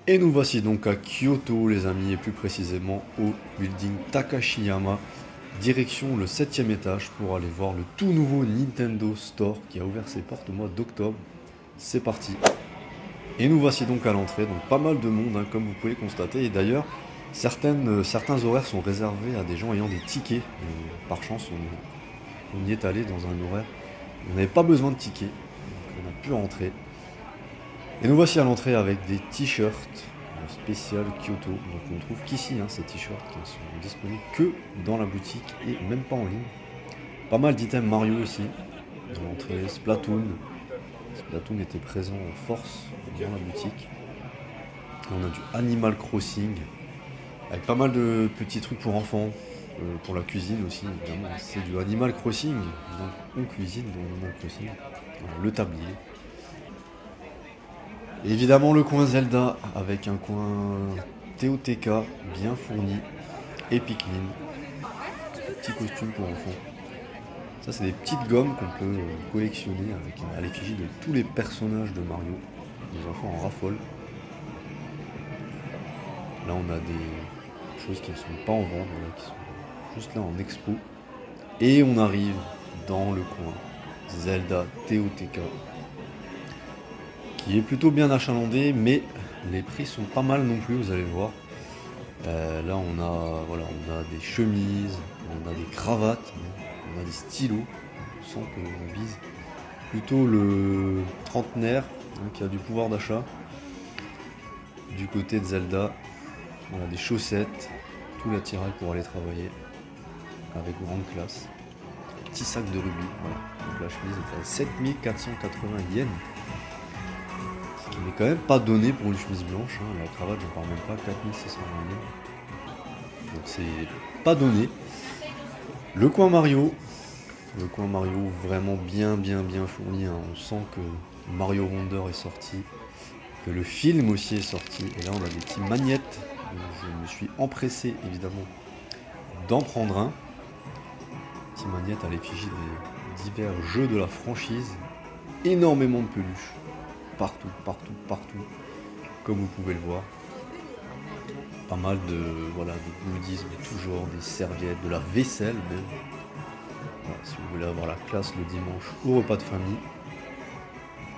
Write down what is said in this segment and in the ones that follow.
Et nous voici donc à Kyoto, les amis, et plus précisément au building Takashiyama, direction le 7e étage pour aller voir le tout nouveau Nintendo Store qui a ouvert ses portes au mois d'octobre. C'est parti. Et nous voici donc à l'entrée, donc pas mal de monde, hein, comme vous pouvez constater. Et d'ailleurs, certains horaires sont réservés à des gens ayant des tickets. Et par chance, on y est allé dans un horaire où on n'avait pas besoin de tickets, donc on a pu rentrer. Et nous voici à l'entrée avec des t-shirts spécial Kyoto. Donc on trouve qu'ici, hein, ces t-shirts qui ne sont disponibles que dans la boutique et même pas en ligne. Pas mal d'items Mario aussi. Dans l'entrée, Splatoon. Splatoon était présent en force dans la boutique. On a du Animal Crossing. Avec pas mal de petits trucs pour enfants. Pour la cuisine aussi, évidemment. C'est du Animal Crossing. Donc on cuisine dans Animal Crossing. Voilà, le tablier. Et évidemment le coin Zelda avec un coin TOTK bien fourni et Pikmin. Petits costumes pour enfants. Ça c'est des petites gommes qu'on peut collectionner avec à l'effigie de tous les personnages de Mario. Les enfants en raffolent. Là on a des choses qui ne sont pas en vente, voilà, qui sont juste là en expo. Et on arrive dans le coin Zelda TOTK qui est plutôt bien achalandé, mais les prix sont pas mal non plus, vous allez voir. Là on a des chemises, on a des cravates, on a des stylos. On sent qu'on vise plutôt le trentenaire, hein, qui a du pouvoir d'achat. Du côté de Zelda, on a des chaussettes, tout l'attirail pour aller travailler, avec grande classe. Petit sac de rubis, voilà. Donc la chemise est à 7480 yens. Ce qui n'est quand même pas donné pour une chemise blanche, hein. La cravate, j'en parle même pas, 4620 yens. Donc c'est pas donné. Le coin Mario, vraiment bien fourni, hein. On sent que Mario Wonder est sorti, que le film aussi est sorti. Et là on a des petits magnettes. Donc je me suis empressé évidemment d'en prendre un. Petit magnette à l'effigie des divers jeux de la franchise. Énormément de peluches. Partout. Comme vous pouvez le voir. Pas mal de goodies, mais toujours des serviettes, de la vaisselle même. Voilà, si vous voulez avoir la classe le dimanche au repas de famille.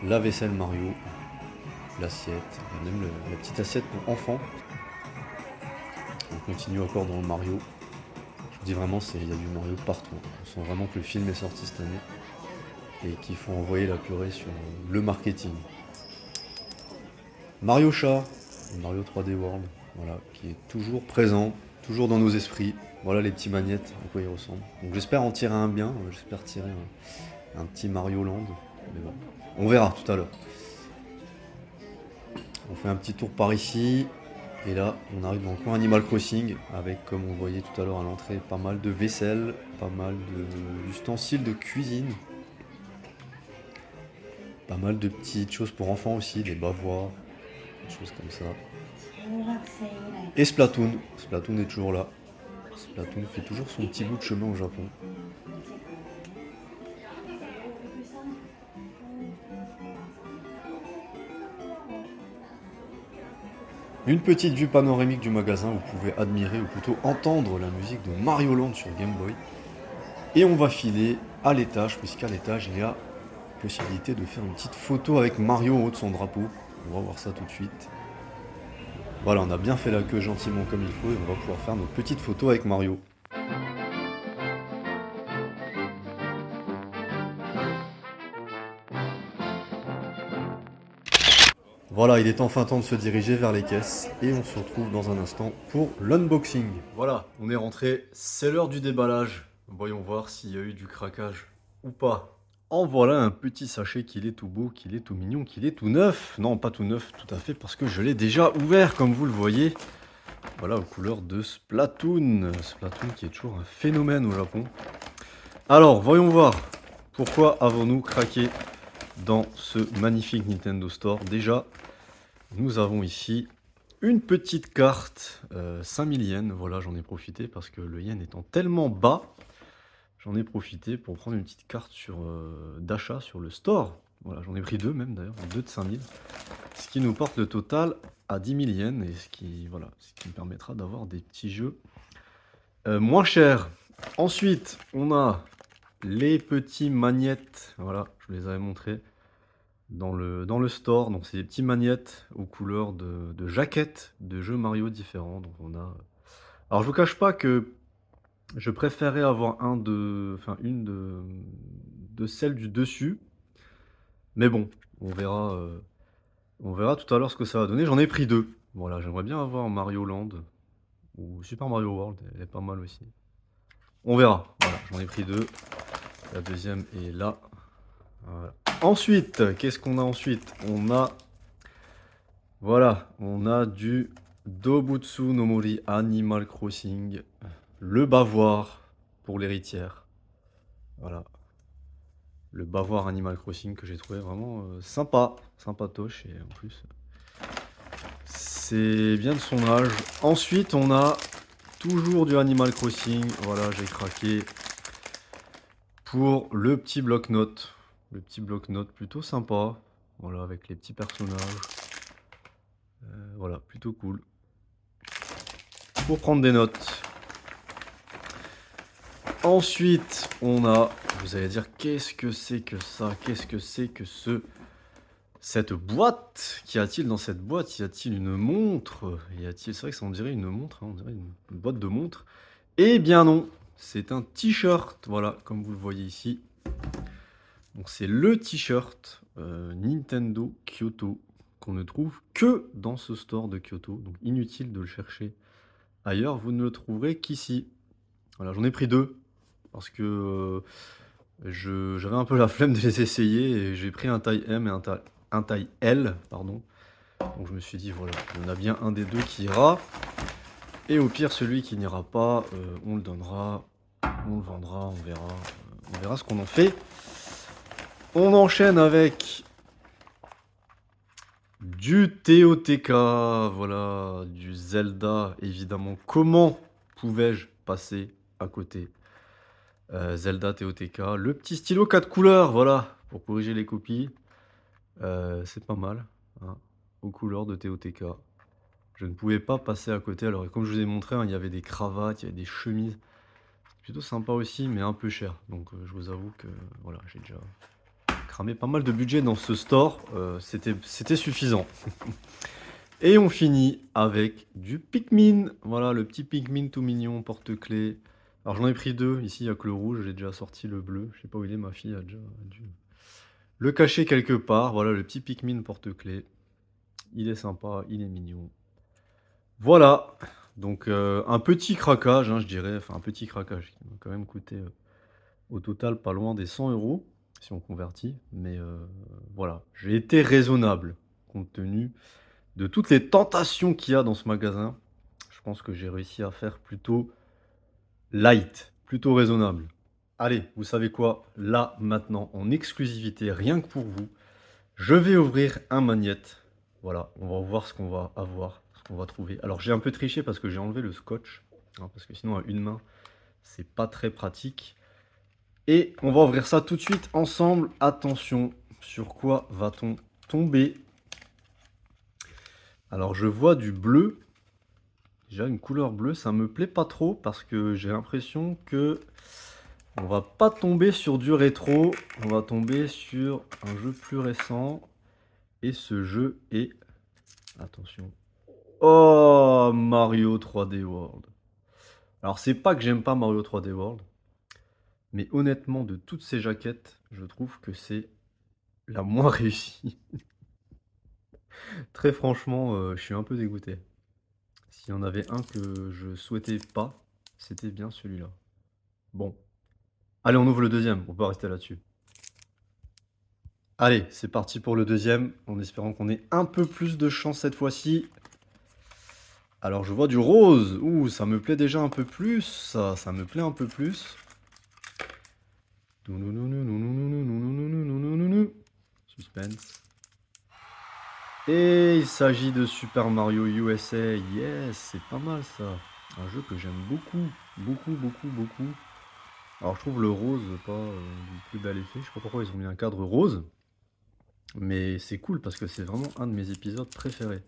La vaisselle Mario, l'assiette, même la petite assiette pour enfants. On continue encore dans le Mario. Je vous dis vraiment, il y a du Mario partout. On sent vraiment que le film est sorti cette année et qu'il faut envoyer la purée sur le marketing. Mario Chat, Mario 3D World, voilà, qui est toujours présent, toujours dans nos esprits. Voilà les petits magnettes, à quoi ils ressemblent. Donc j'espère en tirer un bien, j'espère tirer un petit Mario Land. Mais bon, on verra tout à l'heure. On fait un petit tour par ici. Et là, on arrive dans le coin Animal Crossing avec, comme on voyait tout à l'heure à l'entrée, pas mal de vaisselle, pas mal d'ustensiles de cuisine, pas mal de petites choses pour enfants aussi, des bavoirs, des choses comme ça. Et Splatoon, Splatoon est toujours là. Splatoon fait toujours son petit bout de chemin au Japon. Une petite vue panoramique du magasin, vous pouvez admirer ou plutôt entendre la musique de Mario Land sur Game Boy. Et on va filer à l'étage, puisqu'à l'étage il y a possibilité de faire une petite photo avec Mario en haut de son drapeau. On va voir ça tout de suite. Voilà, on a bien fait la queue gentiment comme il faut et on va pouvoir faire notre petite photo avec Mario. Voilà, il est enfin temps de se diriger vers les caisses et on se retrouve dans un instant pour l'unboxing. Voilà, on est rentré, c'est l'heure du déballage. Voyons voir s'il y a eu du craquage ou pas. En voilà un petit sachet qu'il est tout beau, qu'il est tout mignon, qu'il est tout neuf. Non, pas tout neuf tout à fait parce que je l'ai déjà ouvert comme vous le voyez. Voilà, aux couleurs de Splatoon. Splatoon qui est toujours un phénomène au Japon. Alors, voyons voir. Pourquoi avons-nous craqué dans ce magnifique Nintendo Store? Déjà, nous avons ici une petite carte 5000 yens. Voilà, j'en ai profité parce que le yen étant tellement bas, j'en ai profité pour prendre une petite carte d'achat sur le store. Voilà, j'en ai pris 2 même d'ailleurs, 2 de 5000. Ce qui nous porte le total à 10 000 yens et voilà, ce qui me permettra d'avoir des petits jeux moins chers. Ensuite, on a les petits magnettes. Voilà, je vous les avais montrés dans le store. Donc, c'est des petits magnettes aux couleurs de jaquettes de jeux Mario différents. Donc, on a. Alors, je vous cache pas que je préférais avoir une de celles du dessus. Mais bon, on verra tout à l'heure ce que ça va donner. J'en ai pris 2. Voilà, j'aimerais bien avoir Mario Land ou Super Mario World, elle est pas mal aussi. On verra. Voilà, j'en ai pris 2. La deuxième est là. Voilà. Ensuite, qu'est-ce qu'on a ensuite? Voilà, on a du Dobutsu no Mori Animal Crossing, le bavoir pour l'héritière. Voilà, le bavoir Animal Crossing que j'ai trouvé vraiment sympa, sympatoche et en plus c'est bien de son âge. Ensuite, on a toujours du Animal Crossing. Voilà, j'ai craqué pour le petit bloc-notes. Le petit bloc-notes plutôt sympa. Voilà, avec les petits personnages. Voilà, plutôt cool. Pour prendre des notes. Ensuite, on a... Vous allez dire, qu'est-ce que c'est que ça? Qu'est-ce que c'est que cette boîte? Qu'y a-t-il dans cette boîte? Y a-t-il une montre? C'est vrai que ça on dirait une montre, hein, on dirait une boîte de montre. Eh bien non, c'est un t-shirt, voilà, comme vous le voyez ici. Donc c'est le t-shirt Nintendo Kyoto qu'on ne trouve que dans ce store de Kyoto. Donc inutile de le chercher ailleurs, vous ne le trouverez qu'ici. Voilà, j'en ai pris 2 parce que j'avais un peu la flemme de les essayer et j'ai pris un taille M et un taille L, pardon. Donc je me suis dit voilà, il y en a bien un des deux qui ira. Et au pire, celui qui n'ira pas, on le donnera, on le vendra, on verra ce qu'on en fait. On enchaîne avec du TOTK, voilà, du Zelda, évidemment. Comment pouvais-je passer à côté? Zelda TOTK, le petit stylo 4 couleurs, voilà, pour corriger les copies. C'est pas mal, hein, aux couleurs de TOTK. Je ne pouvais pas passer à côté. Alors, comme je vous ai montré, hein, il y avait des cravates, il y avait des chemises. Plutôt sympa aussi, mais un peu cher. Donc, je vous avoue que voilà, j'ai déjà cramé pas mal de budget dans ce store. C'était suffisant. Et on finit avec du Pikmin. Voilà, le petit Pikmin tout mignon, porte-clés. Alors, j'en ai pris 2. Ici, il n'y a que le rouge. J'ai déjà sorti le bleu. Je sais pas où il est, ma fille a déjà dû le cacher quelque part. Voilà, le petit Pikmin porte-clés. Il est sympa, il est mignon. Voilà, donc un petit craquage, hein, je dirais, enfin un petit craquage qui m'a quand même coûté au total pas loin des 100 € si on convertit, mais voilà, j'ai été raisonnable compte tenu de toutes les tentations qu'il y a dans ce magasin. Je pense que j'ai réussi à faire plutôt light, plutôt raisonnable. Allez, vous savez quoi? Là, maintenant, en exclusivité, rien que pour vous, je vais ouvrir un magnette. Voilà, on va voir ce qu'on va avoir, ce qu'on va trouver. Alors j'ai un peu triché parce que j'ai enlevé le scotch, hein, parce que sinon à une main, c'est pas très pratique. Et on va ouvrir ça tout de suite ensemble. Attention, sur quoi va-t-on tomber? Alors je vois du bleu. Déjà une couleur bleue, ça me plaît pas trop parce que j'ai l'impression que on va pas tomber sur du rétro, on va tomber sur un jeu plus récent. Et ce jeu est... Attention. Oh, Mario 3D World. Alors, c'est pas que j'aime pas Mario 3D World, mais honnêtement, de toutes ces jaquettes, je trouve que c'est la moins réussie. Très franchement, je suis un peu dégoûté. S'il y en avait un que je souhaitais pas, c'était bien celui-là. Bon. Allez, on ouvre le deuxième, on peut rester là-dessus. Allez, c'est parti pour le deuxième, en espérant qu'on ait un peu plus de chance cette fois-ci. Alors je vois du rose. Ouh, ça me plaît déjà un peu plus. Ça me plaît un peu plus. Suspense. Et il s'agit de Super Mario USA. Yes, c'est pas mal ça. Un jeu que j'aime beaucoup. Beaucoup, beaucoup, beaucoup. Alors je trouve le rose pas du plus bel effet. Je sais pas pourquoi ils ont mis un cadre rose. Mais c'est cool parce que c'est vraiment un de mes épisodes préférés.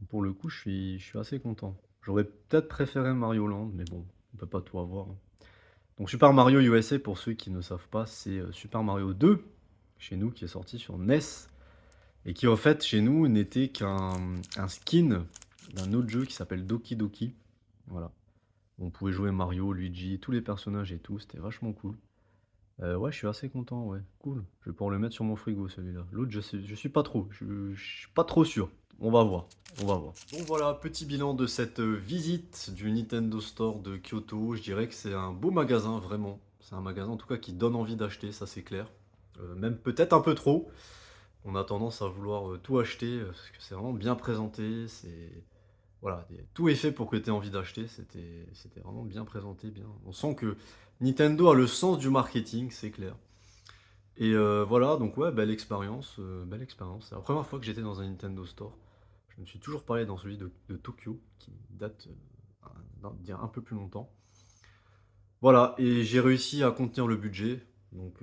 Donc pour le coup, je suis assez content. J'aurais peut-être préféré Mario Land, mais bon, on peut pas tout avoir, hein. Donc Super Mario USA, pour ceux qui ne savent pas, c'est Super Mario 2, chez nous, qui est sorti sur NES, et qui en fait, chez nous, n'était qu'un skin d'un autre jeu qui s'appelle Doki Doki. Voilà. On pouvait jouer Mario, Luigi, tous les personnages et tout, c'était vachement cool. Ouais, je suis assez content, ouais, cool. Je vais pouvoir le mettre sur mon frigo, celui-là. L'autre, je suis pas trop, je suis pas trop sûr. On va voir, on va voir. Donc voilà, petit bilan de cette visite du Nintendo Store de Kyoto. Je dirais que c'est un beau magasin, vraiment. C'est un magasin en tout cas qui donne envie d'acheter, ça c'est clair. Même peut-être un peu trop. On a tendance à vouloir tout acheter parce que c'est vraiment bien présenté. C'est voilà, tout est fait pour que tu aies envie d'acheter. C'était vraiment bien présenté, bien. On sent que Nintendo a le sens du marketing, c'est clair. Et voilà, donc ouais, belle expérience, belle expérience. C'est la première fois que j'étais dans un Nintendo Store. Je me suis toujours parlé dans celui de Tokyo, qui date d'il y a un peu plus longtemps. Voilà, et j'ai réussi à contenir le budget, donc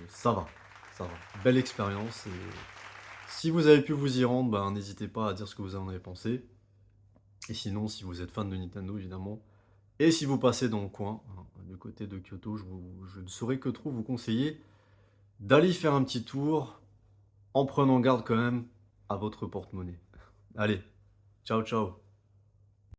ça va, ça va. Belle expérience, et si vous avez pu vous y rendre, ben, n'hésitez pas à dire ce que vous en avez pensé. Et sinon, si vous êtes fan de Nintendo, évidemment, et si vous passez dans le coin, hein, du côté de Kyoto, je ne saurais que trop vous conseiller d'aller y faire un petit tour, en prenant garde quand même à votre porte-monnaie. Allez, ciao ciao.